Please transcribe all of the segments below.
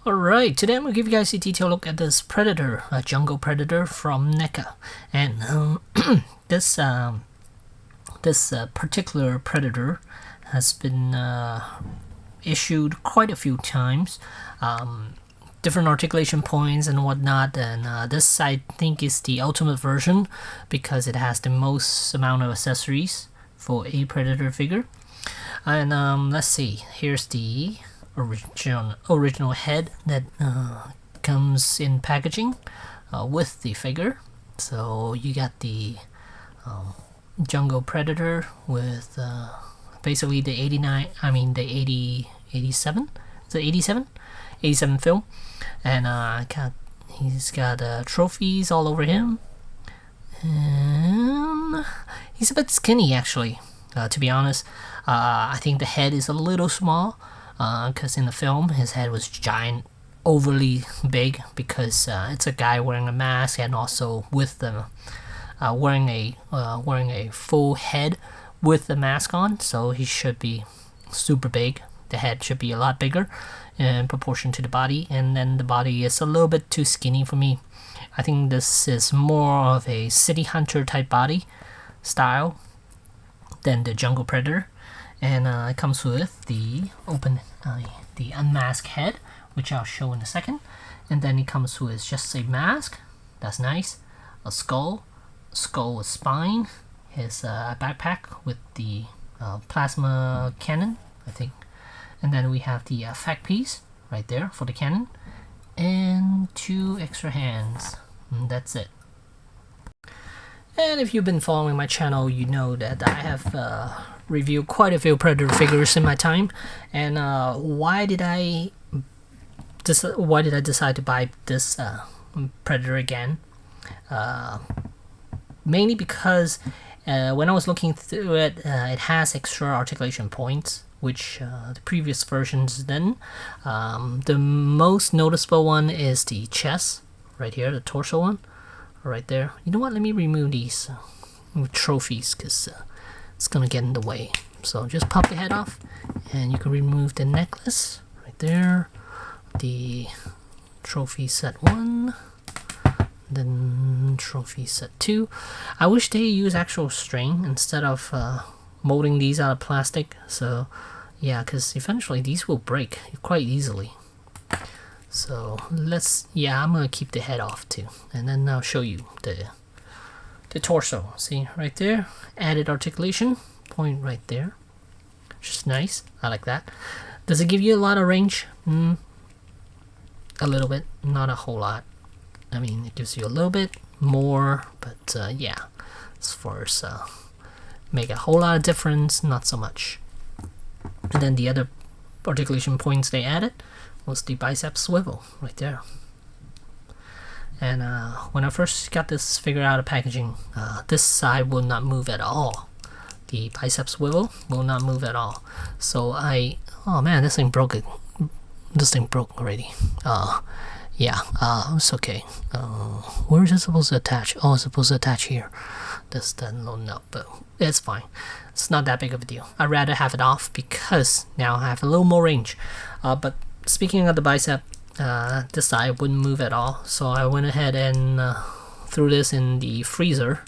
Alright, today I'm going to give you guys a detailed look at this predator, a jungle predator from Neca. And this particular predator has been issued quite a few times. Different articulation points and whatnot, and this I think is the ultimate version because it has the most amount of accessories for a predator figure. And let's see, here's the original head that comes in packaging with the figure. So you got the jungle predator with basically the 87 film, and he's got trophies all over him, and he's a bit skinny actually, to be honest. I think the head is a little small because in the film his head was giant, overly big, because it's a guy wearing a mask and also with the wearing a full head with the mask on, so he should be super big. The head should be a lot bigger in proportion to the body, and then the body is a little bit too skinny for me. I think this is more of a city hunter type body style than the jungle predator. And it comes with the the unmasked head, which I'll show in a second. And then it comes with just a mask, that's nice, a skull with spine, his backpack with the plasma cannon, I think. And then we have the effect piece right there for the cannon, and 2 extra hands, and that's it. And if you've been following my channel, you know that I have reviewed quite a few predator figures in my time. And why did I decide to buy this predator again? Mainly because when I was looking through it, it has extra articulation points, which the previous versions didn't. The most noticeable one is the chest right here, the torso one right there. You know what, let me remove these trophies because it's gonna get in the way. So just pop the head off and you can remove the necklace right there, the trophy set 1, then trophy set 2. I wish they use actual string instead of molding these out of plastic. So yeah, because eventually these will break quite easily. So I'm gonna keep the head off too, and then I'll show you the torso. See right there, added articulation point right there, just nice. I like that. Does it give you a lot of range? A little bit, not a whole lot. I mean, it gives you a little bit more, but yeah, as far as make a whole lot of difference, not so much. And then the other articulation points they added was the Bicep Swivel right there. And when I first got this figure out of packaging, this side will not move at all. The Bicep Swivel will not move at all. So oh man, this thing broke already. Yeah, it's okay. Where is it supposed to attach? Oh, it's supposed to attach here. That's the little nut, but it's fine. It's not that big of a deal. I'd rather have it off because now I have a little more range. But speaking of the bicep, this side wouldn't move at all. So I went ahead and threw this in the freezer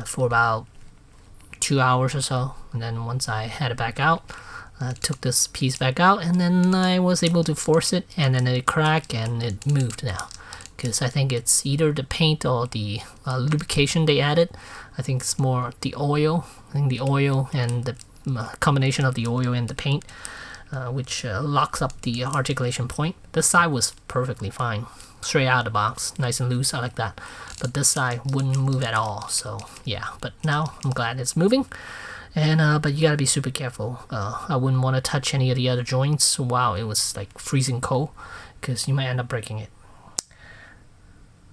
for about 2 hours or so. And then once I had it back out, I took this piece back out, and then I was able to force it, and then it cracked and it moved now. Because I think it's either the paint or the lubrication they added. I think it's more the oil. I think the oil and the combination of the oil and the paint, which locks up the articulation point. This side was perfectly fine, straight out of the box, nice and loose. I like that. But this side wouldn't move at all. So yeah, but now I'm glad it's moving. And but you gotta be super careful. I wouldn't want to touch any of the other joints. Wow, it was like freezing cold, because you might end up breaking it.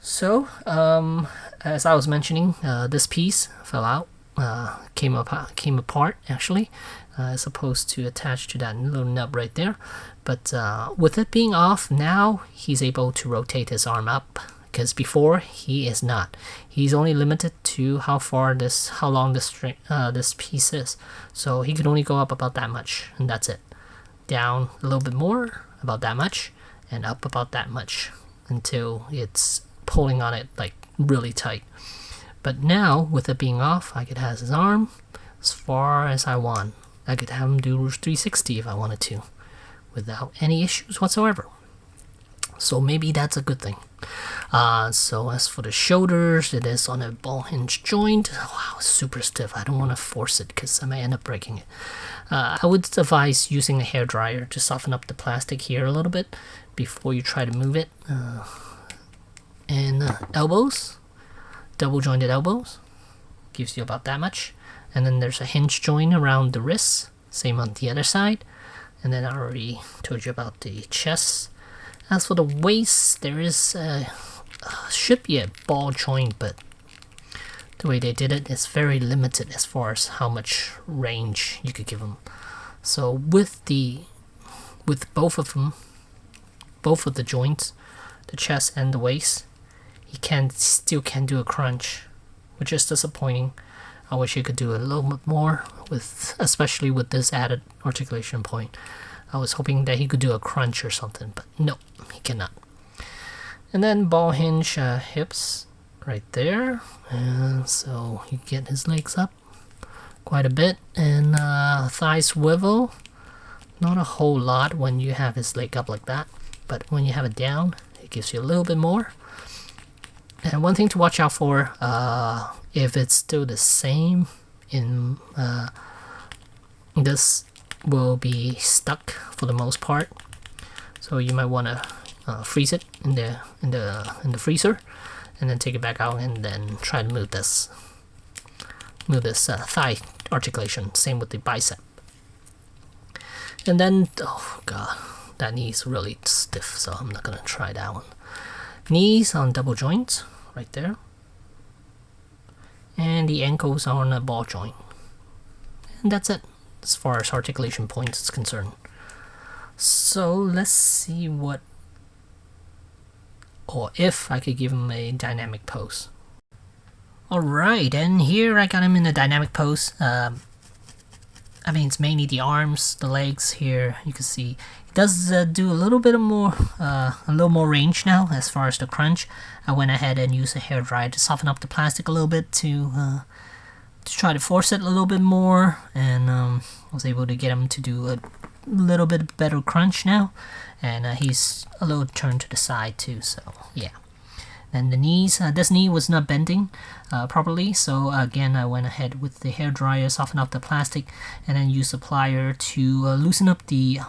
So as I was mentioning, this piece fell out, came apart actually, as opposed to attach to that little nub right there. But with it being off, now he's able to rotate his arm up, because before he is not. He's only limited to how long this piece is. So he could only go up about that much, and that's it. Down a little bit more, about that much, and up about that much until it's pulling on it like really tight. But now with it being off, I could have his arm as far as I want. I could have him do 360 if I wanted to without any issues whatsoever. So maybe that's a good thing. So as for the shoulders, it is on a ball hinge joint. Wow, super stiff. I don't want to force it because I may end up breaking it. I would advise using a hairdryer to soften up the plastic here a little bit before you try to move it. And elbows, double jointed elbows, gives you about that much. And then there's a hinge joint around the wrists, same on the other side. And then I already told you about the chest. As for the waist, there is should be a ball joint, but the way they did it is very limited as far as how much range you could give them. So with both of them, both of the joints, the chest and the waist, he still can't do a crunch, which is disappointing. I wish he could do a little bit more, especially with this added articulation point. I was hoping that he could do a crunch or something, but no, he cannot. And then ball hinge hips right there, and so you get his legs up quite a bit. And thigh swivel, not a whole lot when you have his leg up like that, but when you have it down, it gives you a little bit more. And one thing to watch out for, if it's still the same in this will be stuck for the most part, so you might want to freeze it in the freezer, and then take it back out and then try to move this thigh articulation. Same with the bicep. And then, oh god, that knee's really stiff, so I'm not gonna try that one. Knees on double joints right there, and the ankles are on a ball joint, and that's it as far as articulation points is concerned. So let's see what, or if I could give him a dynamic pose. Alright, and here I got him in a dynamic pose. I mean, it's mainly the arms, the legs here. You can see it does do a little bit more range now as far as the crunch. I went ahead and used a hairdryer to soften up the plastic a little bit to try to force it a little bit more, and I was able to get him to do a little bit better crunch now, and he's a little turned to the side too, so yeah. And the knees, this knee was not bending properly, so again I went ahead with the hairdryer, soften up the plastic, and then use the plier to loosen up the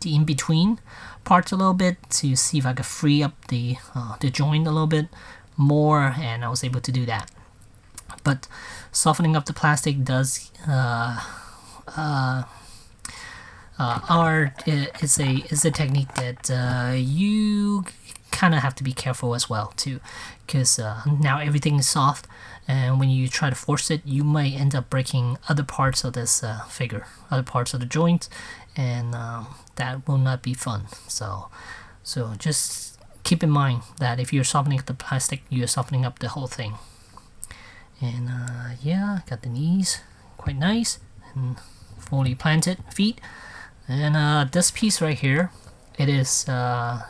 in-between parts a little bit to see if I could free up the joint a little bit more, and I was able to do that. But softening up the plastic does is a technique that you kind of have to be careful as well too, because now everything is soft, and when you try to force it, you might end up breaking other parts of this figure, other parts of the joint, and that will not be fun. So just keep in mind that if you're softening up the plastic, you're softening up the whole thing. And yeah, got the knees quite nice and fully planted feet. And this piece right here, it is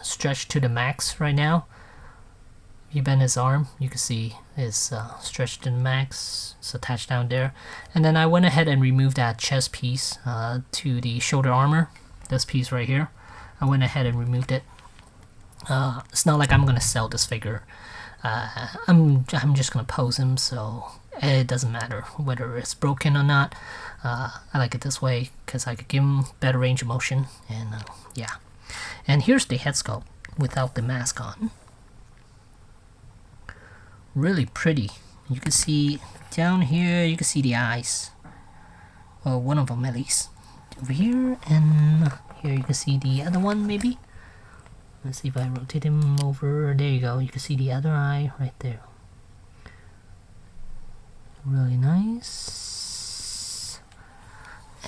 stretched to the max right now. If you bend his arm, you can see it's stretched to the max. It's attached down there. And then I went ahead and removed that chest piece to the shoulder armor. This piece right here, I went ahead and removed it. It's not like I'm gonna sell this figure. I'm just gonna pose him, so it doesn't matter whether it's broken or not. I like it this way because I could give him better range of motion, and yeah. And here's the head sculpt without the mask on. Really pretty. You can see down here, you can see the eyes. Well, one of them at least. Over here, and here you can see the other one maybe. Let's see if I rotate him over. There you go. You can see the other eye right there. Really nice.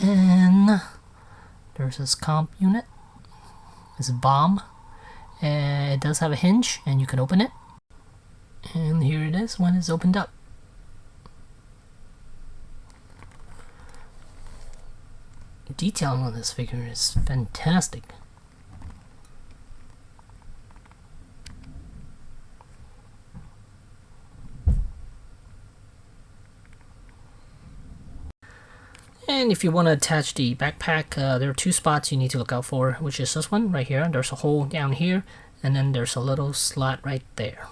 And there's this comp unit. It's a bomb. And it does have a hinge, and you can open it. And here it is when it's opened up. The detailing on this figure is fantastic. And if you want to attach the backpack, there are two spots you need to look out for, which is this one right here. There's a hole down here, and then there's a little slot right there.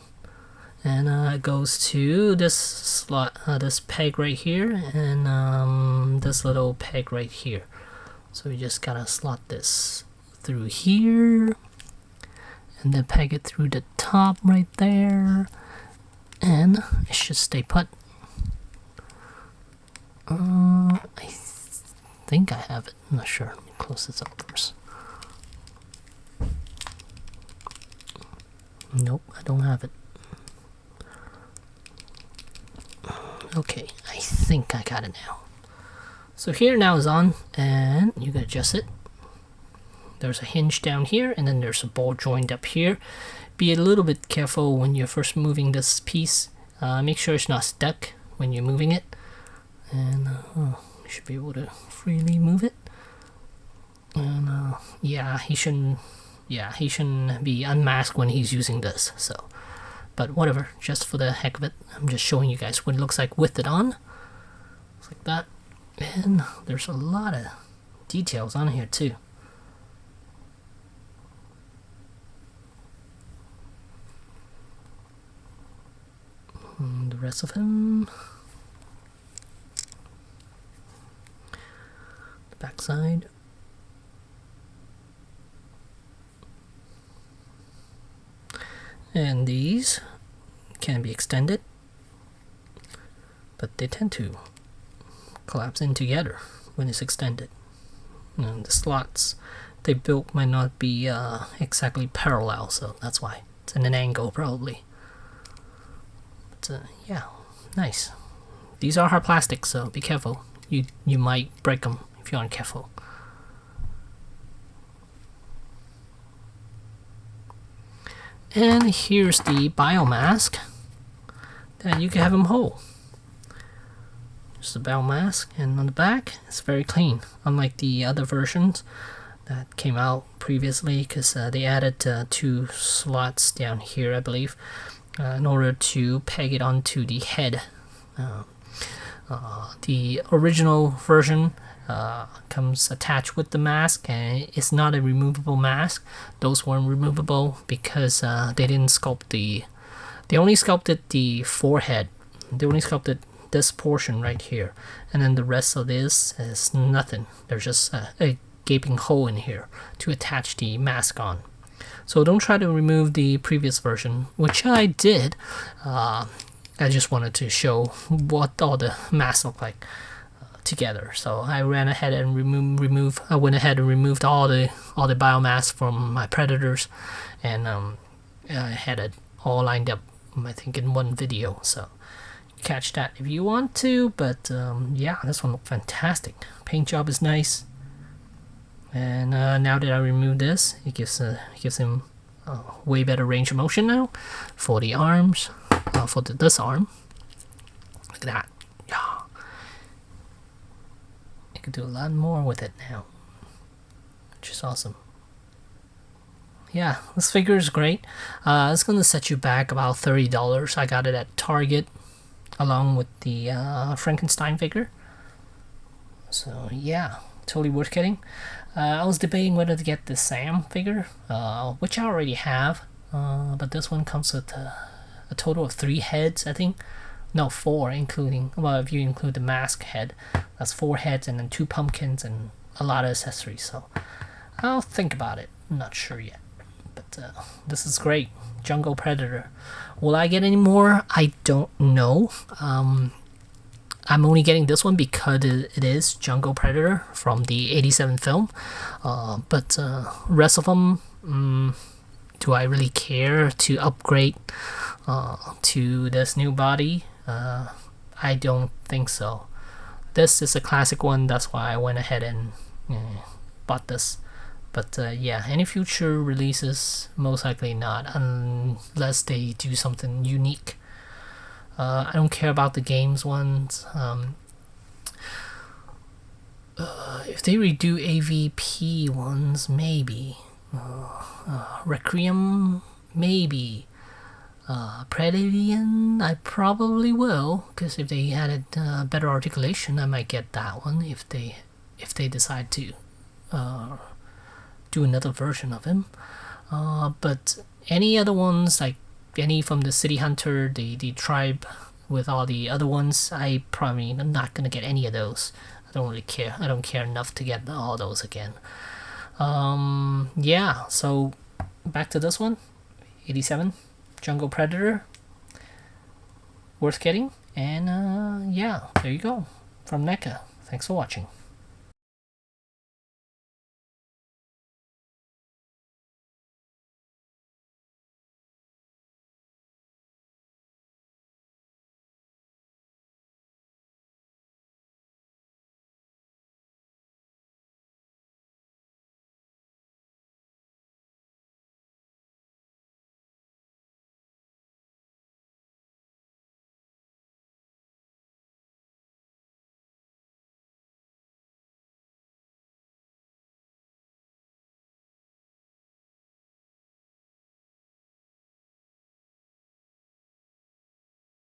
And it goes to this slot, this peg right here, and this little peg right here. So you just gotta slot this through here, and then peg it through the top right there, and it should stay put. I think I have it. I'm not sure. Let me close this up first. Nope, I don't have it. Okay, I think I got it now. So here now is on, and you can adjust it. There's a hinge down here, and then there's a ball joint up here. Be a little bit careful when you're first moving this piece. Make sure it's not stuck when you're moving it. And you should be able to freely move it. And yeah, he shouldn't be unmasked when he's using this. So, but whatever, just for the heck of it, I'm just showing you guys what it looks like with it on. It's like that, and there's a lot of details on here too. And the rest of him. Backside. And these can be extended, but they tend to collapse in together when it's extended. And the slots they built might not be exactly parallel, so that's why it's in an angle probably. But yeah, nice. These are hard plastic, so be careful. You might break them if you aren't careful. And here's the biomask that you can have them whole. Just a biomask, and on the back it's very clean, unlike the other versions that came out previously, because they added 2 slots down here, I believe, in order to peg it onto the head. The original version comes attached with the mask, and it's not a removable mask. Those weren't removable because they didn't sculpt they only sculpted the forehead. They only sculpted this portion right here, and then the rest of this is nothing. There's just a gaping hole in here to attach the mask on. So don't try to remove the previous version, which I did. I just wanted to show what all the masks look like together. So I ran ahead and I went ahead and removed all the biomass from my predators, and I had it all lined up, I think, in one video. So catch that if you want to. But yeah, this one looked fantastic. Paint job is nice, and now that I removed this, it gives him way better range of motion now for the arms. For this arm, look at that. Yeah, you can do a lot more with it now, which is awesome. Yeah, this figure is great. It's gonna set you back about $30. I got it at Target along with the Frankenstein figure. So yeah, totally worth getting. I was debating whether to get the Sam figure, which I already have, but this one comes with a total of 3 heads, I think. No, 4, including, well, if you include the mask head, that's 4 heads, and then 2 pumpkins and a lot of accessories. So I'll think about it. I'm not sure yet, but this is great. Jungle Predator. Will I get any more? I don't know. I'm only getting this one because it is Jungle Predator from the '87 film, but rest of them, do I really care to upgrade to this new body? I don't think so. This is a classic one, that's why I went ahead and bought this. But yeah, any future releases, most likely not, unless they do something unique. I don't care about the games ones. If they redo AVP ones, maybe. Requiem, maybe. Predator, I probably will, because if they had a better articulation, I might get that one if they decide to do another version of him. But any other ones, like any from the City Hunter, the tribe with all the other ones, I'm not gonna get any of those. I don't really care. I don't care enough to get all those again. Yeah, so back to this one, 87 Jungle Predator, worth getting. And yeah, there you go, from Neca. Thanks for watching.